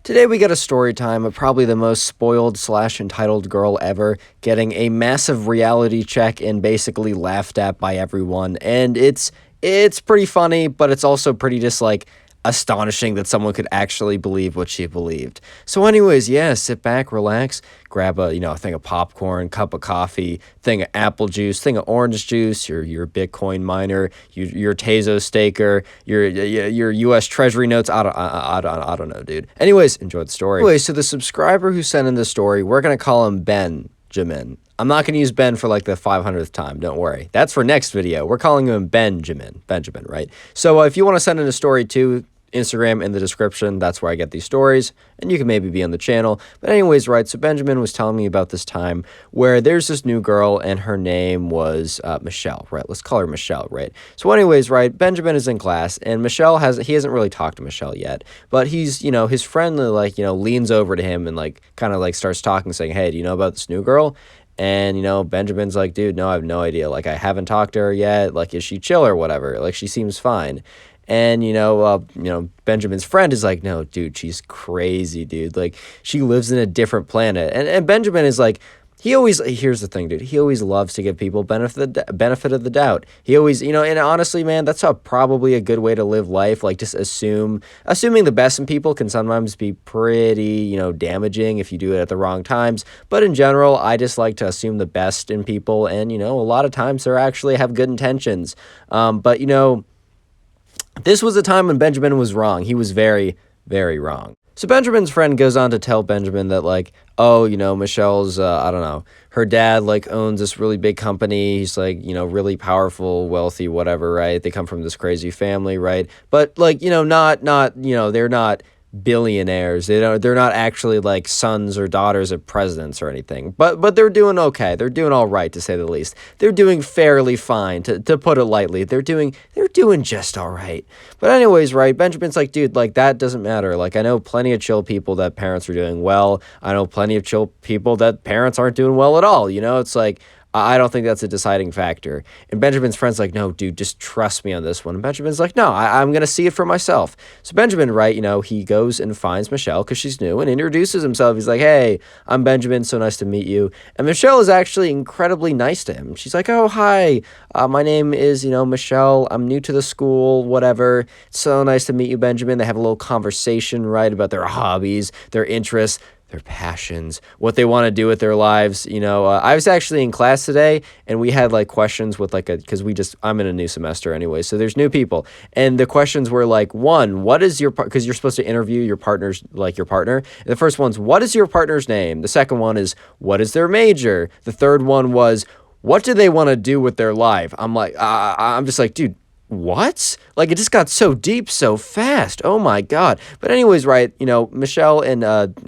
Today we get a story time of probably the most spoiled / entitled girl ever, getting a massive reality check and basically laughed at by everyone. And it's pretty funny, but it's also pretty just like astonishing that someone could actually believe what she believed. So anyways, yeah, sit back, relax, grab a thing of popcorn, cup of coffee, thing of apple juice, thing of orange juice, your Bitcoin miner, your Tezo staker, your US Treasury notes. I don't know, dude. Anyways, enjoy the story. Anyway, so the subscriber who sent in the story, we're gonna call him Benjamin. I'm not going to use Ben for like the 500th time. Don't worry. That's for next video. We're calling him Benjamin, right? So if you want to send in a story too, Instagram in the description. That's where I get these stories, and you can maybe be on the channel. But anyways, right, so Benjamin was telling me about this time where there's this new girl, and her name was Michelle, right? Let's call her Michelle, right? So anyways, right, Benjamin is in class, and he hasn't really talked to Michelle yet, but he's, his friend, like, leans over to him and, like, kind of, like, starts talking, saying, hey, do you know about this new girl? And, Benjamin's like, dude, no, I have no idea. Like, I haven't talked to her yet. Like, is she chill or whatever? Like, she seems fine. And, Benjamin's friend is like, no, dude, she's crazy, dude. Like, she lives in a different planet. And Benjamin is like, here's the thing, dude. He always loves to give people benefit of the doubt. He always, and honestly, man, that's probably a good way to live life. Like, just assuming the best in people can sometimes be pretty, damaging if you do it at the wrong times. But in general, I just like to assume the best in people. And, a lot of times they actually have good intentions. But, this was a time when Benjamin was wrong. He was very, very wrong. So Benjamin's friend goes on to tell Benjamin that, like, oh, Michelle's, I don't know, her dad, like, owns this really big company. He's, like, really powerful, wealthy, whatever, right? They come from this crazy family, right? But, like, they're not billionaires. They're not actually like sons or daughters of presidents or anything, but they're doing okay. They're doing all right, to say the least. They're doing fairly fine, to put it lightly. They're doing just all right. But anyways, right, Benjamin's like, dude, like, that doesn't matter. Like, I know plenty of chill people that parents are doing well. I know plenty of chill people that parents aren't doing well at all. It's like, I don't think that's a deciding factor. And Benjamin's friend's like, no, dude, just trust me on this one. And Benjamin's like, no, I'm going to see it for myself. So Benjamin, right, he goes and finds Michelle because she's new and introduces himself. He's like, hey, I'm Benjamin. So nice to meet you. And Michelle is actually incredibly nice to him. She's like, oh, hi, my name is, Michelle. I'm new to the school, whatever. It's so nice to meet you, Benjamin. They have a little conversation, right, about their hobbies, their interests, their passions, what they want to do with their lives. I was actually in class today, and we had like questions with like because I'm in a new semester anyway, so there's new people, and the questions were like, one, what is your, because you're supposed to interview your partner's, like, your partner. And the first one's, what is your partner's name? The second one is, what is their major? The third one was, what do they want to do with their life? I'm like, I'm just like, dude, what? Like, it just got so deep so fast. Oh my God. But anyways, right, Michelle and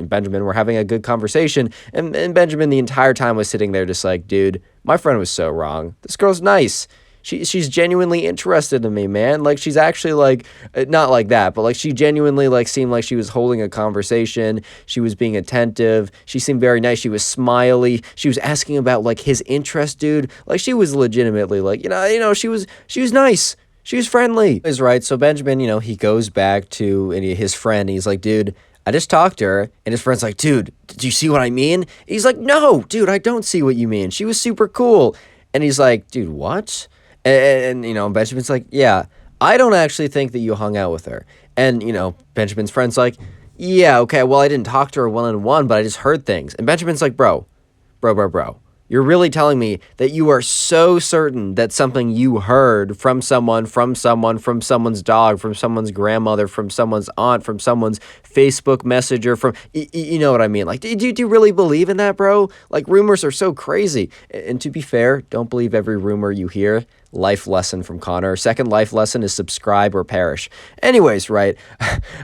Benjamin were having a good conversation, and Benjamin the entire time was sitting there just like, dude, my friend was so wrong. This girl's nice. She's genuinely interested in me, man. Like, she's actually like, not like that, but like, she genuinely like seemed like she was holding a conversation. She was being attentive. She seemed very nice. She was smiley. She was asking about like his interest, dude. Like, she was legitimately like, she was nice. She was friendly. Is right. So Benjamin, he goes back to his friend. He's like, dude, I just talked to her. And his friend's like, dude, did you see what I mean? And he's like, no, dude, I don't see what you mean. She was super cool. And he's like, dude, what? And Benjamin's like, yeah, I don't actually think that you hung out with her. And, Benjamin's friend's like, yeah, okay, well, I didn't talk to her one-on-one, but I just heard things. And Benjamin's like, bro. You're really telling me that you are so certain that something you heard from someone, from someone's dog, from someone's grandmother, from someone's aunt, from someone's Facebook messenger, from, you know what I mean? Like, do you really believe in that, bro? Like, rumors are so crazy. And to be fair, don't believe every rumor you hear. Life lesson from Connor. Second life lesson is subscribe or perish. Anyways, right.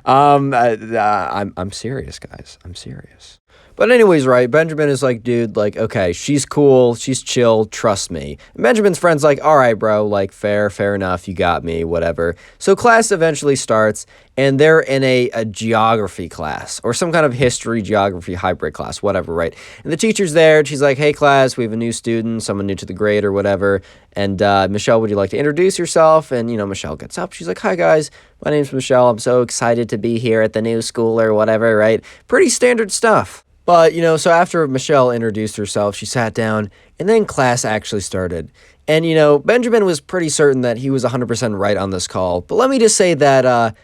I'm serious, guys. I'm serious. But anyways, right, Benjamin is like, dude, like, okay, she's cool, she's chill, trust me. And Benjamin's friend's like, all right, bro, like, fair enough, you got me, whatever. So class eventually starts, and they're in a geography class, or some kind of history, geography, hybrid class, whatever, right? And the teacher's there, and she's like, hey, class, we have a new student, someone new to the grade or whatever. And Michelle, would you like to introduce yourself? And, Michelle gets up. She's like, hi, guys. My name's Michelle. I'm so excited to be here at the new school or whatever, right? Pretty standard stuff. But, so after Michelle introduced herself, she sat down, and then class actually started. And, Benjamin was pretty certain that he was 100% right on this call. But let me just say that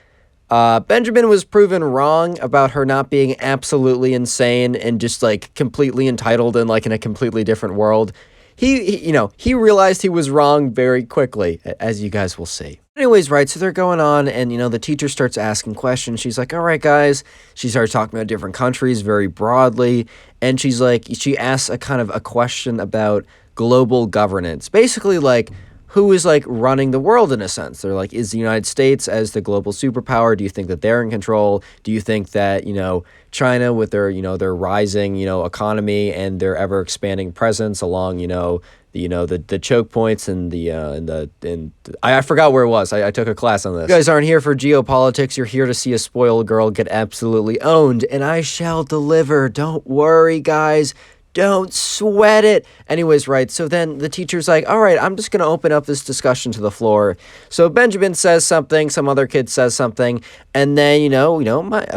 Benjamin was proven wrong about her not being absolutely insane and just, like, completely entitled and, like, in a completely different world. He realized he was wrong very quickly, as you guys will see. Anyways, right, so they're going on, and, the teacher starts asking questions. She's like, all right, guys. She starts talking about different countries very broadly, and she asks a kind of a question about global governance. Basically, like, who is, like, running the world in a sense? They're like, is the United States as the global superpower? Do you think that they're in control? Do you think that, China with their, their rising, economy and their ever expanding presence along, the choke points and I forgot where it was. I took a class on this. You guys aren't here for geopolitics. You're here to see a spoiled girl get absolutely owned, and I shall deliver. Don't worry, guys. Don't sweat it. Anyways, right, so then the teacher's like, all right, I'm just going to open up this discussion to the floor. So Benjamin says something, some other kid says something, and then,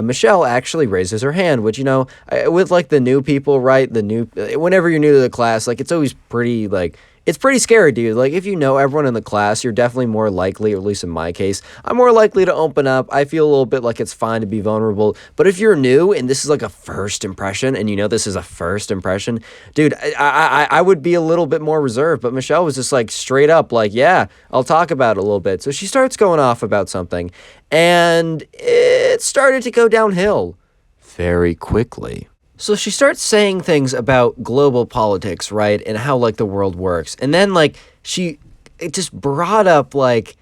Michelle actually raises her hand, which, with, like, the new people, right, whenever you're new to the class, like, it's always pretty, like, it's pretty scary, dude. Like, if you know everyone in the class, you're definitely more likely, or at least in my case, I'm more likely to open up. I feel a little bit like it's fine to be vulnerable. But if you're new and this is like a first impression, and this is a first impression, dude, I would be a little bit more reserved. But Michelle was just like straight up like, yeah, I'll talk about it a little bit. So she starts going off about something, and it started to go downhill very quickly. So she starts saying things about global politics, right, and how, like, the world works. And then, like, it just brought up, like,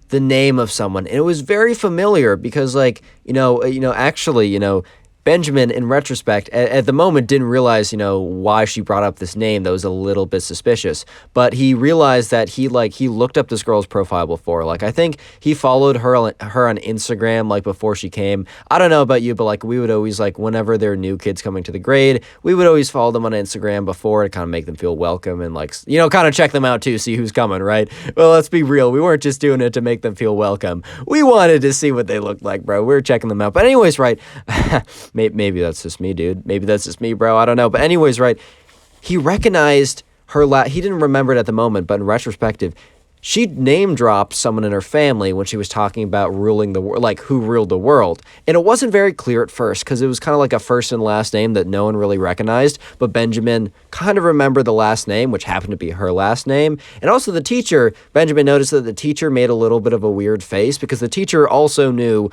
the name of someone. And it was very familiar because, like, actually, Benjamin, in retrospect, at the moment, didn't realize, why she brought up this name that was a little bit suspicious. But he realized that he looked up this girl's profile before. Like, I think he followed her on Instagram, like, before she came. I don't know about you, but, like, we would always, like, whenever there are new kids coming to the grade, we would always follow them on Instagram before to kind of make them feel welcome and, like, kind of check them out, too, see who's coming, right? Well, let's be real. We weren't just doing it to make them feel welcome. We wanted to see what they looked like, bro. We were checking them out. But anyways, right, maybe that's just me, dude. Maybe that's just me, bro. I don't know. But anyways, right, he recognized her he didn't remember it at the moment, but in retrospective, she name dropped someone in her family when she was talking about ruling the world, like who ruled the world. And it wasn't very clear at first because it was kind of like a first and last name that no one really recognized. But Benjamin kind of remembered the last name, which happened to be her last name. And also the teacher, Benjamin noticed that the teacher made a little bit of a weird face because the teacher also knew,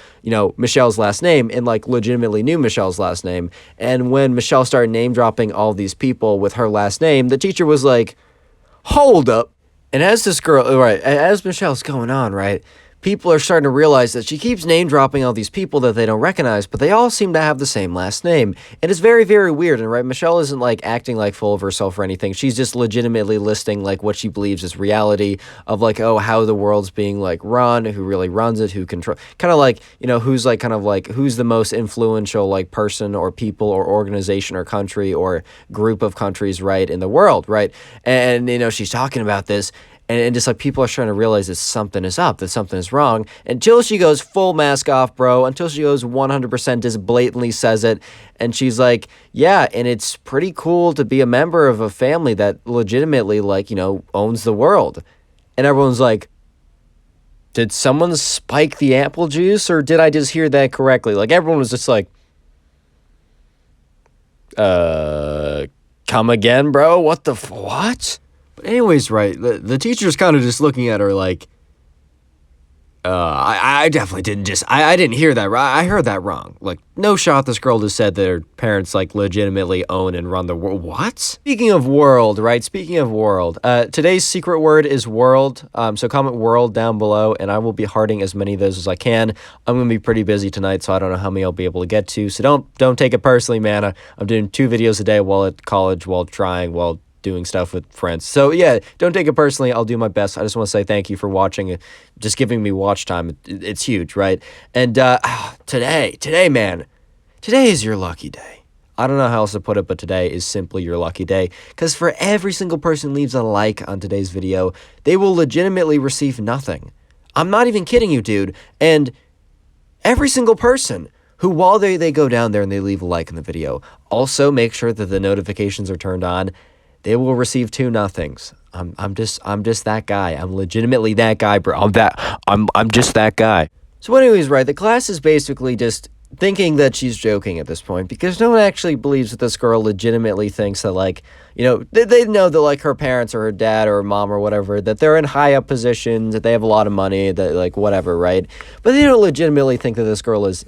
Michelle's last name and, like, legitimately knew Michelle's last name. And when Michelle started name dropping all these people with her last name, the teacher was like, hold up. And as as Michelle's going on, right, people are starting to realize that she keeps name-dropping all these people that they don't recognize, but they all seem to have the same last name. And it's very, very weird, and, right, Michelle isn't, like, acting, like, full of herself or anything. She's just legitimately listing, like, what she believes is reality of, like, how the world's being, like, run, who really runs it, who control, kind of like, who's, like, kind of, like, who's the most influential, like, person or people or organization or country or group of countries, right, in the world, right? And she's talking about this, and just, like, people are trying to realize that something is up, that something is wrong, until she goes full mask off, bro, until she goes 100% just blatantly says it, and she's like, yeah, and it's pretty cool to be a member of a family that legitimately, like, owns the world. And everyone's like, did someone spike the apple juice, or did I just hear that correctly? Like, everyone was just like, come again, bro? What? But anyways, right, the teacher's kind of just looking at her like, I definitely didn't I didn't hear that right. I heard that wrong. Like, no shot this girl just said that her parents, like, legitimately own and run the world. What? Speaking of world, today's secret word is world. So comment world down below, and I will be hearting as many of those as I can. I'm going to be pretty busy tonight, so I don't know how many I'll be able to get to. So don't take it personally, man. I'm doing 2 videos a day while at college, while doing stuff with friends. So yeah, don't take it personally. I'll do my best. I just want to say thank you for watching, just giving me watch time. It's huge, right? And today, man, today is your lucky day. I don't know how else to put it, but today is simply your lucky day. Because for every single person who leaves a like on today's video, they will legitimately receive nothing. I'm not even kidding you, dude. And every single person who, while they go down there and they leave a like in the video, also make sure that the notifications are turned on, they will receive 2 nothings. I'm just that guy. I'm legitimately that guy, bro. I'm just that guy. So anyways, right, the class is basically just thinking that she's joking at this point, because no one actually believes that this girl legitimately thinks that, like, you know, they know that, like, her parents or her dad or her mom or whatever, that they're in high up positions, that they have a lot of money, that, like, whatever, right? But they don't legitimately think that this girl is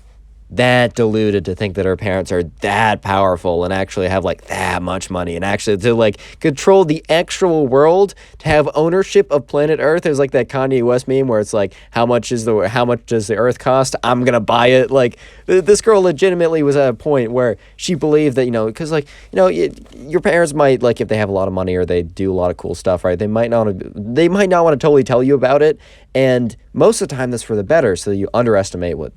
that deluded to think that her parents are that powerful and actually have, like, that much money, and actually to, like, control the actual world, to have ownership of planet Earth. There's, like, that Kanye West meme where it's like, how much does the Earth cost? I'm gonna buy it. Like, this girl legitimately was at a point where she believed that, you know, because, like, you know, your parents might, like, if they have a lot of money or they do a lot of cool stuff, right, they might not want to totally tell you about it, and most of the time that's for the better, so you underestimate what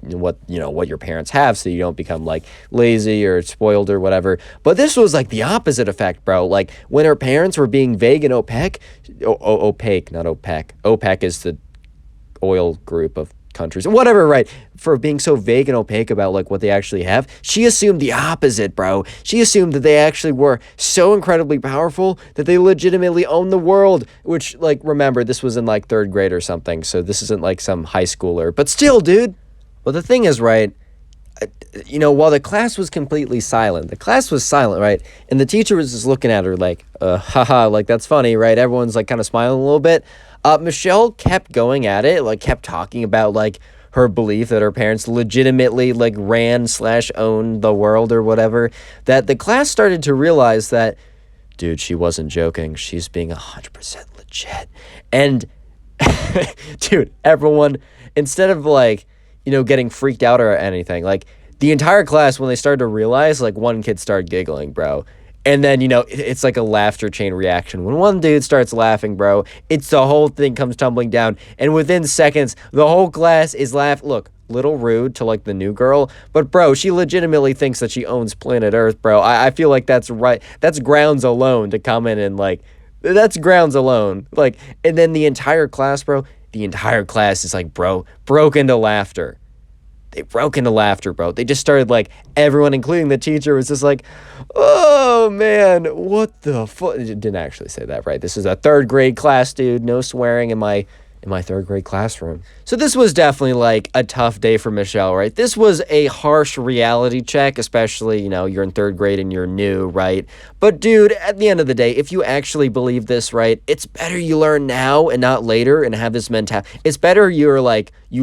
your parents have, so you don't become, like, lazy or spoiled or whatever. But this was, like, the opposite effect, bro. Like, when her parents were being vague and opaque, not OPEC. OPEC is the oil group of countries, whatever, right? For being so vague and opaque about, like, what they actually have, she assumed the opposite, bro. She assumed that they actually were so incredibly powerful that they legitimately own the world, which, like, remember, this was in, like, 3rd grade or something, so this isn't, like, some high schooler, but still, dude. Well, the thing is, right, you know, while the class was completely silent, right, and the teacher was just looking at her like, haha, like, that's funny, right? Everyone's, like, kind of smiling a little bit. Michelle kept going at it, like, kept talking about, like, her belief that her parents legitimately, like, ran/owned the world or whatever, that the class started to realize that, dude, she wasn't joking. She's being 100% legit. And, dude, everyone, instead of, like, you know, getting freaked out or anything, like, the entire class, when they started to realize, like, one kid started giggling, bro. And then, you know, it's like a laughter chain reaction. When one dude starts laughing, bro, it's the whole thing comes tumbling down. And within seconds, the whole class is laughing. Look, little rude to, like, the new girl, but, bro, she legitimately thinks that she owns planet Earth, bro. I feel like that's right. That's grounds alone to come in and, like, that's grounds alone. Like, and then the entire class, bro, is like, bro, broke into laughter. They broke into laughter, bro. They just started, like, everyone, including the teacher, was just like, oh, man, what the fuck? Didn't actually say that, right? This is a 3rd grade class, dude. No swearing in my 3rd grade classroom. So this was definitely, like, a tough day for Michelle, right? This was a harsh reality check, especially, you know, you're in 3rd grade and you're new, right? But, dude, at the end of the day, if you actually believe this, right, it's better you learn now and not later and have this mentality. It's better you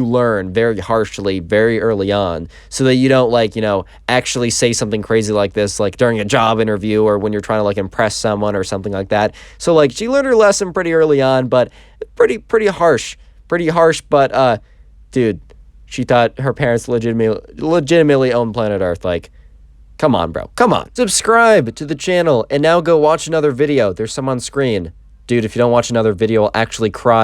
learn very harshly, very early on, so that you don't, like, you know, actually say something crazy like this, like, during a job interview or when you're trying to, like, impress someone or something like that. So, like, she learned her lesson pretty early on, but pretty harsh, but, dude, she thought her parents legitimately own planet Earth. Like, come on, bro, come on. Subscribe to the channel, and now go watch another video. There's some on screen. Dude, if you don't watch another video, I'll actually cry.